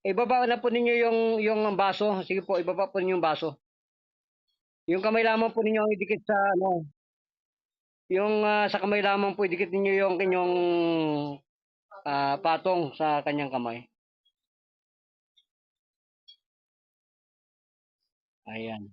Ibaba na po ninyo yung baso. Sige po, ibaba po ninyo yung baso. Yung kamay lamang po ninyo ang idikit sa ano, yung sa kamay lamang po idikit ninyo yung inyong patong sa kanyang kamay. Ayan.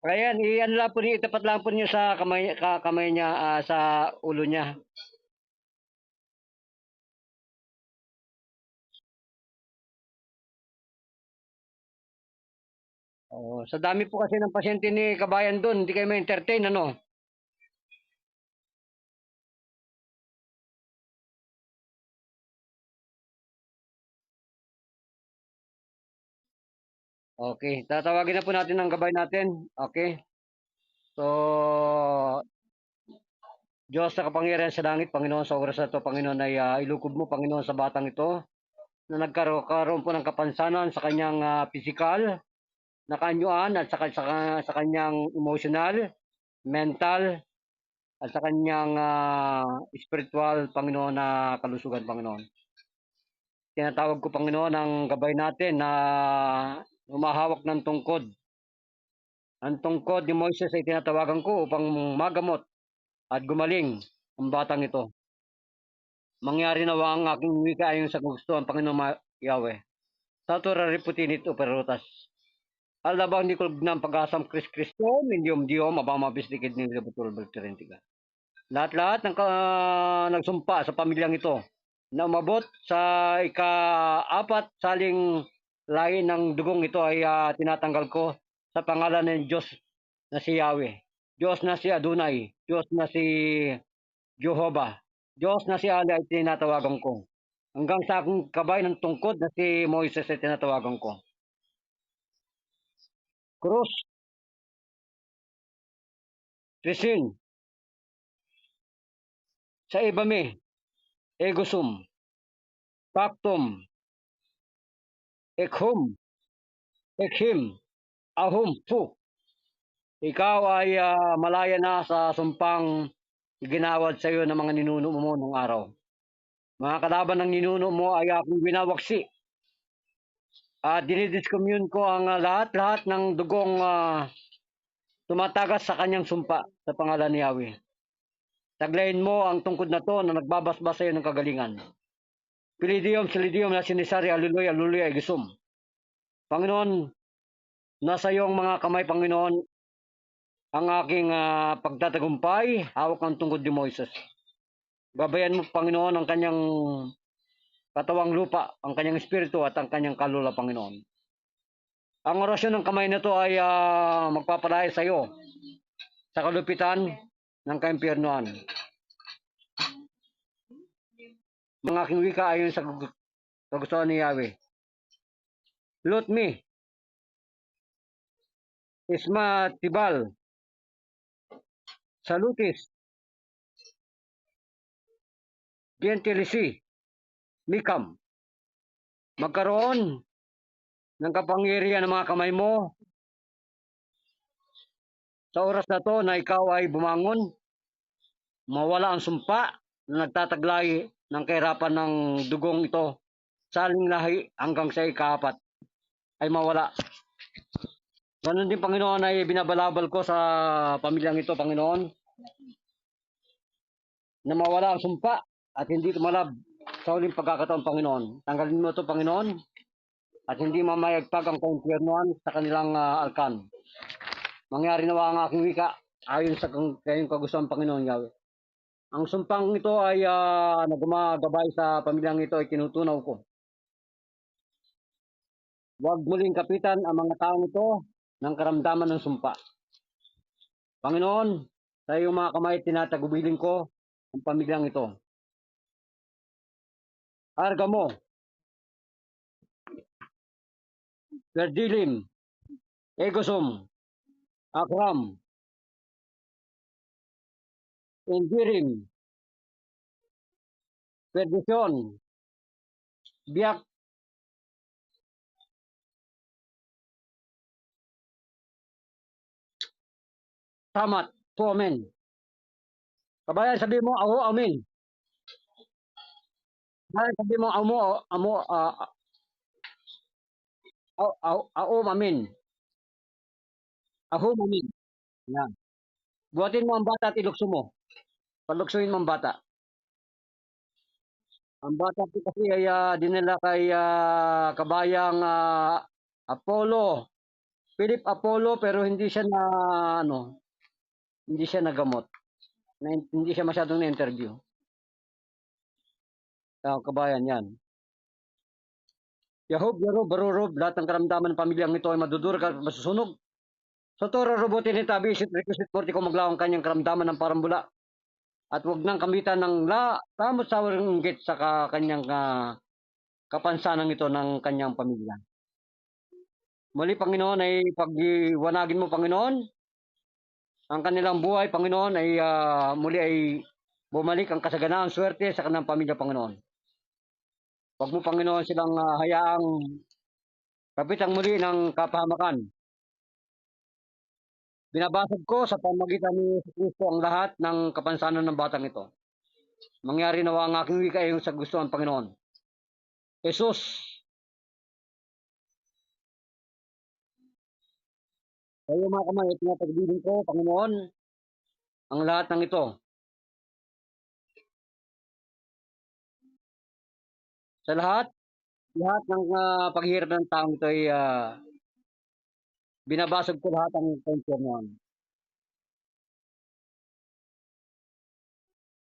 Ayan, iyan lang po niyo, itapat lang po niyo sa kamay niya, sa ulo niya. Oo, sa dami po kasi ng pasyente ni kabayan doon, hindi kayo ma-entertain, ano? Okay, tatawagin na po natin ang gabay natin. Okay. So, Diyos sa kapangyarihan sa langit, Panginoon, sa oras na ito, Panginoon, ay ilukob mo, Panginoon, sa batang ito, na nagkaroon po ng kapansanan sa kanyang physical, na kaanyuan, at sa kanyang emotional, mental, at sa kanyang spiritual, Panginoon, na kalusugan, Panginoon. Tinatawag ko, Panginoon, ang gabay natin na humahawak ng tungkod. Ang tungkod ni Moises ay tinatawagan ko upang magamot at gumaling ang batang ito. Mangyari nawa ang aking wika ayon sa gusto ang Panginoon Yahweh. Sa tura reputinit o perutas. Alabang di ko ng pag-asam Kris Kristo, Mindium Dio, mabamabis dikid ni Betul Berterentiga. Lahat-lahat ng nagsumpa sa pamilyang ito na umabot sa ika-apat saling lahi ng dugong ito ay tinatanggal ko sa pangalan ng Diyos na si Yahweh, Diyos na si Adonai, Diyos na si Jehovah, Diyos na si Ali ay tinatawagan ko. Hanggang sa aking kabay ng tungkod na si Moises ay tinatawagan ko. Krus, Trisin, sa ibami, Egosum, Paktum, Ekhum, Ekhim, Ahum, Fu. Ikaw ay malaya na sa sumpang ginawad sa iyo ng mga ninuno mo nung araw. Mga kalaban ng ninuno mo ay aking winawaksi. At dinidiskommune ko ang lahat-lahat ng dugong tumatagas sa kanyang sumpa sa pangalan ni Yahweh. Taglayin mo ang tungkod na to na nagbabasbas sa iyo ng kagalingan. Pilidium, silidium na sinisari, aluloy, aluloy, ay gisum. Panginoon, nasa iyong mga kamay, Panginoon, ang aking pagtatagumpay, hawak ng tungkod ni Moises. Gabayan mo, Panginoon, ang kanyang katawang lupa, ang kanyang espiritu at ang kanyang kalula, Panginoon. Ang orasyon ng kamay na to ay magpapalaya sa iyo sa kalupitan ng kaimpyernuan. Mga aking wika ayon sa kagustuhan ni Yahweh. Lot me, Isma Tibal, Salutis, Gentilisi, Mikam. Magkaroon ng kapangyarihan ng mga kamay mo sa oras na to na ikaw ay bumangon, mawala ang sumpa na nagtataglay ng kahirapan ng dugong ito saling lahi hanggang sa ikaapat ay mawala. Ganon din, Panginoon, ay binabalabal ko sa pamilyang ito, Panginoon, na mawala ang sumpa at hindi tumalab sa huling pagkakataon, Panginoon. Tanggalin mo ito, Panginoon, at hindi mamayagpag ang kaumpyernuan sa kanilang alkan. Mangyari nawa ang aking wika ayon sa kayong kagustuhan, Panginoon Yahweh. Ang sumpang ito ay na gumagabay sa pamilyang ito ay tinutunaw ko. Huwag muling kapitan ang mga taong ito ng karamdaman ng sumpa. Panginoon, sa iyong mga kamay tinatagubilin ko ang pamilyang ito. Argamo, Verdilim, Egosum, Akram, Endirim, Perdisyon, Biak, Tamat, Pomen. Kabayan, sabi mo, ako, amin. Kabayan, sabi mo, amo, ako, amin. Ako, amin. Yan. Buhatin mo ang bata at ilukso mo. Paluksuin mo ang bata. Ang bata po kasi ay dinala kay kabayang Apollo. Philip Apollo pero hindi siya na ano, hindi siya nagamot. Hindi siya masyadong na-interview. Kabayan yan. Yahob, Yarob, Barurob, lahat ng karamdaman ng pamilyang ito ay madudurog at masusunog. Sa toro robotin ni Tabi, isit requisite morti kung maglaw ang kanyang karamdaman ng parambula. At huwag nang kamitan ng tamot sa inggit sa kanyang kapansanan ito ng kanyang pamilya. Muli, Panginoon, ay pagwanagin mo, Panginoon, ang kanilang buhay, Panginoon, ay muli ay bumalik ang kasaganaan, swerte sa kanilang pamilya, Panginoon. Huwag mo, Panginoon, silang hayaang kapitang muli ng kapahamakan. Binabasag ko sa pamagitan ni Kristo ang lahat ng kapansanan ng batang ito. Mangyari nawa ang aking wika ay sa gusto ng Panginoon. Jesus, kayo mga kamay, tinatagbilin ko, Panginoon, ang lahat ng ito. Sa lahat ng paghihirap ng taong ito ay binabasag ko lahat ang konsernon.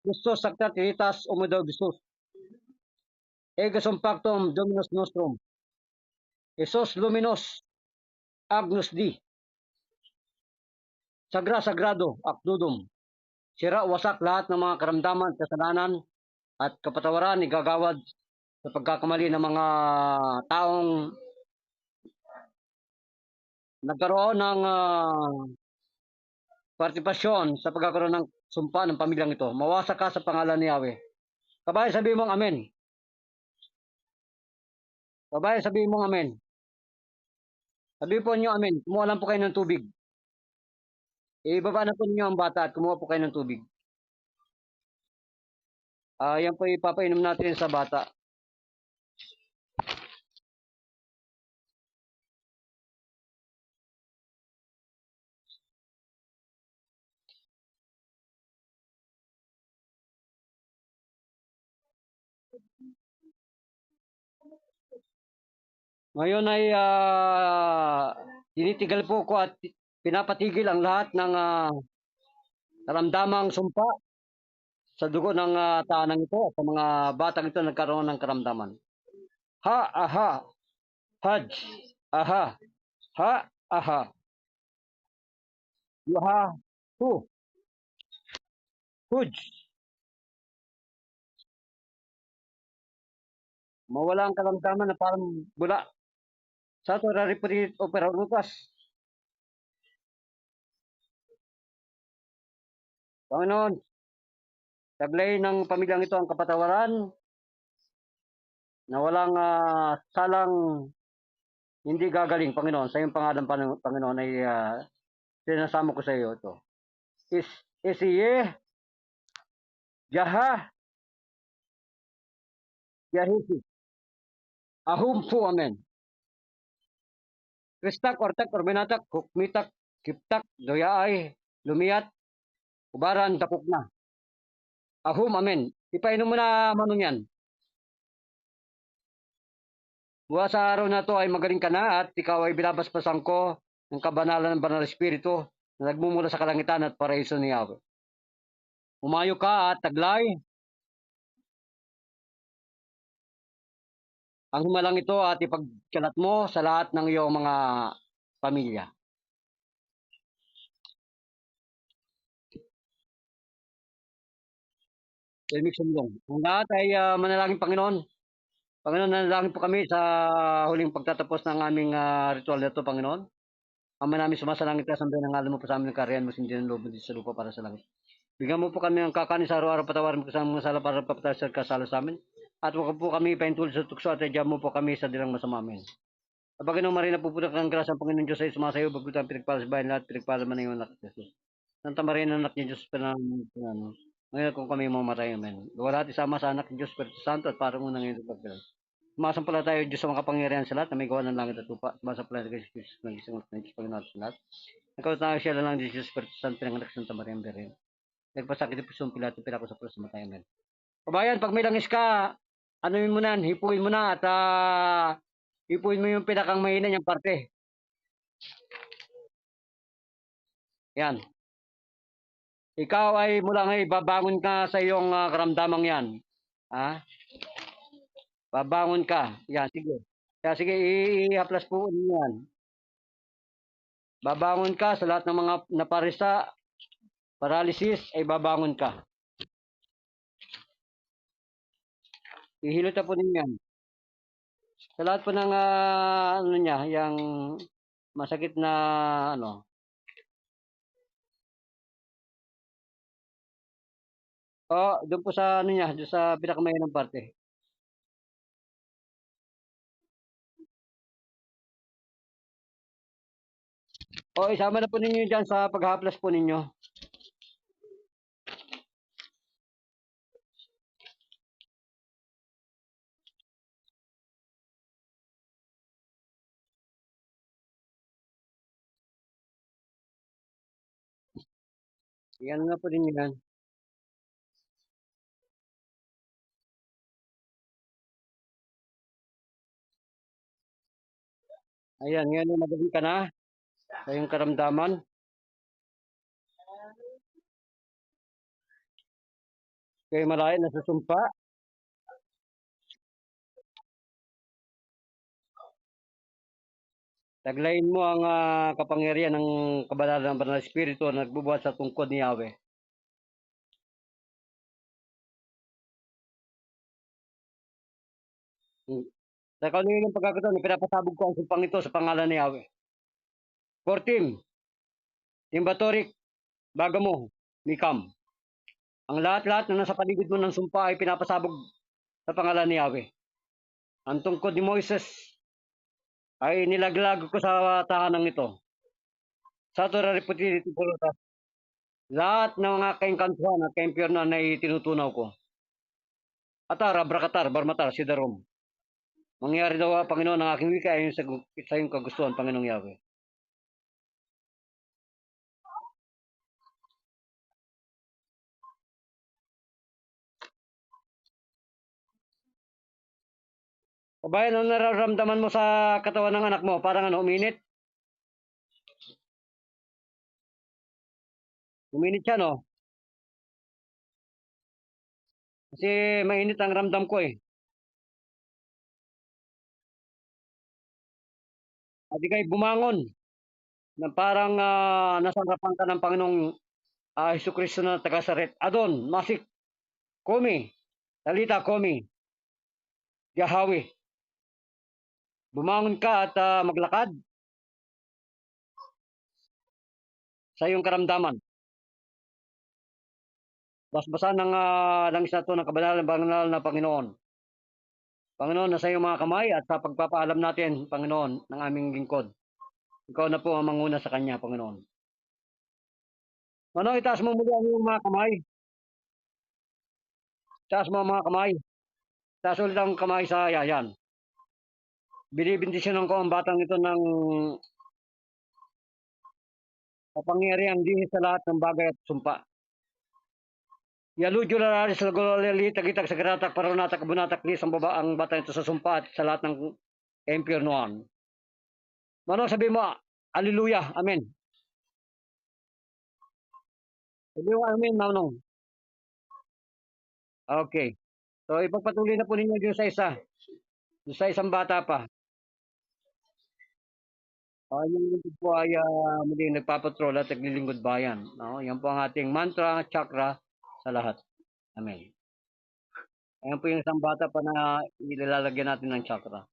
Christos Sacratiritas Umidaw Jesus. Egasum Pactum Dominus Nostrum. Jesus Luminos Agnus Di. Sagrado Akdudum. Sira wasak lahat ng mga karamdaman, kasalanan at kapatawaran igagawad sa pagkakamali ng mga taong nagkaroon ng partisipasyon sa pagkakaroon ng sumpa ng pamilyang ito. Mawasak ka sa pangalan ni Yahweh. Kabayan, sabihin mong amen. Kabayan, sabihin mong amen. Sabihin po niyo amen. Kumuha lang po kayo ng tubig. Ibaba na po ninyo ang bata at kumuha po kayo ng tubig. Yan po ipapainom natin sa bata. Ngayon ay tinitigal po ko at pinapatigil ang lahat ng karamdamang sumpa sa dugo ng taanang ito sa mga batang ito nagkaroon ng karamdaman. Ha, aha, haj, aha, ha, aha, yuha, hu, huj. Mawala ang karamdaman na parang bula. Sa ito, raripurit o perarutas. Panginoon, taglay ng pamilyang ito ang kapatawaran na walang salang hindi gagaling, Panginoon. Sa iyong pangalan, Panginoon, ay sinasama ko sa iyo ito. Isiye, Jaha, Yahisi, Ahum Fu, Amen. Kristak, Ortak, Orbinatak, Hukmitak, Kiptak, Doyaay, Lumiyat, Ubaran, Tapok na. Ahum, Amen. Ipainom mo na manong yan. Buwa sa araw na to ay magaling ka na at ikaw ay binabasbasan ko ng kabanalan ng banal espiritu na nagmumula sa kalangitan at paraiso ni Yahweh. Umayo ka at taglay ang himalang ito at ipagkalat mo sa lahat ng iyong mga pamilya. Elmik Sumlong. Ang lahat ay manalangin, Panginoon. Panginoon, nanalangin po kami sa huling pagtatapos ng aming ritual na ito, Panginoon. Ama namin sumasalangit ka, sambayan ng ngalan mo pa sa amin ng kariyan mo, hindi ng loob mo dito sa lupa para sa langit. Bigyan mo po kami ng kakanin sa araw-araw, patawarin mo sa mga sala para papatawad sa kasala sa amin. At huwag po kami paintulad sa tukso at adyan mo po kami sa dilang masama amin. Sa Panginoon Marina, pupunta ng grasya ang Panginoon Diyos ay sumasayo, bagutang pinagpala sa bayan lahat, pinagpala man na yung anak ni Jesus. Santa Maria, anak ni Diyos, Ngayon kung kami mamatay, amen. Wala natin sama sa anak ng Diyos, Espiritu Santo, at parang unang ngayon pagkakas. Sumasampala tayo, Diyos sa mga kapangyarihan sa lahat, na may gawa ng langit at lupa. Sumasampala tayo, Diyos, ng isang ng Diyos, Panginoon sa lahat. Ikaw tayo siya lang, Diyos, Espiritu Santo, pinanganak sa Santa Maria, Berin. Nagpasakit yung pusong Pilato, pinako sa puso, matay, amen. Kabayan, pag may langis ka, ano mo na, hipuin mo na, at hipuin mo yung pinakang mahina niyang parte. Yan. Ikaw ay mula ngayon, babangon ka sa iyong karamdamang yan. Ha? Babangon ka. Yan, sige. Kaya sige, i-haplas po yan. Babangon ka sa lahat ng mga naparisa, paralysis, ay babangon ka. Ihilot po ninyo yan. Sa lahat po ng ano niya, yung masakit na ano. Doon po sa ano niya, doon sa pinakamayan ng parte. Isama na po ninyo dyan sa paghaplas po ninyo. Yan na po ninyo yan. Ayan, ngayon magaling ka na sa iyong karamdaman. Kayo malayo, nasusumpa. Taglayin mo ang kapangyarihan ng kabanalan ng Banal na Espiritu na nagbubuhat sa tungkod ni Yahweh. Sa kanunin ng pagkakataon, pinapasabog ko ang sumpang ito sa pangalan ni Yahweh. Kortim, Timbatorik, Bagamo, Mikam. Ang lahat-lahat na nasa paligid mo ng sumpa ay pinapasabog sa pangalan ni Yahweh. Ang tungkod ni Moises ay nilaglag ko sa tahanang ito. Sa Torah Reputiti Pulutas, lahat ng mga kaingkantuhan at kaimpyernan ay tinutunaw ko. Atar, Abrakatar, Barmatar, Sidarom. Mangyari daw, Panginoon, ang aking wika ay sa iyong kagustuhan, Panginoong Yahweh. Kabayan, ano nararamdaman mo sa katawan ng anak mo? Parang ano, uminit? Uminit siya, no? Kasi mainit ang ramdam ko eh. At di kayo bumangon na parang nasarapan ka ng Panginoong Hesus Kristo na taga-Saret. Adon, Masik, Komi, Talita, Komi, Yahawi. Bumangon ka at maglakad sa iyong karamdaman. Basbasan ng langis na ito ng banal na Panginoon. Panginoon, nasa iyong mga kamay at sa pagpapaalam natin, Panginoon, ng aming lingkod. Ikaw na po ang manguna sa Kanya, Panginoon. Ano, itaas mo muli ang iyong mga kamay. Itaas mo ang mga kamay. Itaas ulit ang kamay sa yayan. Binibindisyonan ko ang batang ito ng kapangyarihan din sa lahat ng bagay at sumpa. Yalujo lalaris sa golali, tagitak sa karatak, paronatak, bunatak, ni ang baba ang batang ito sa sumpa at sa lahat ng impyernoan. Manong sabi mo, Hallelujah, Amen. Sabi mo, Amen, Manong. Okay. So, ipagpatuloy na po ninyo dun sa isa. Dun sa isang bata pa. Yung lingkod po ay muli nagpapatrol at naglilingkod bayan. No? Yan po ang ating mantra, chakra sa lahat. Amen. Ayan po yung isang bata pa na ilalagyan natin ng chakra.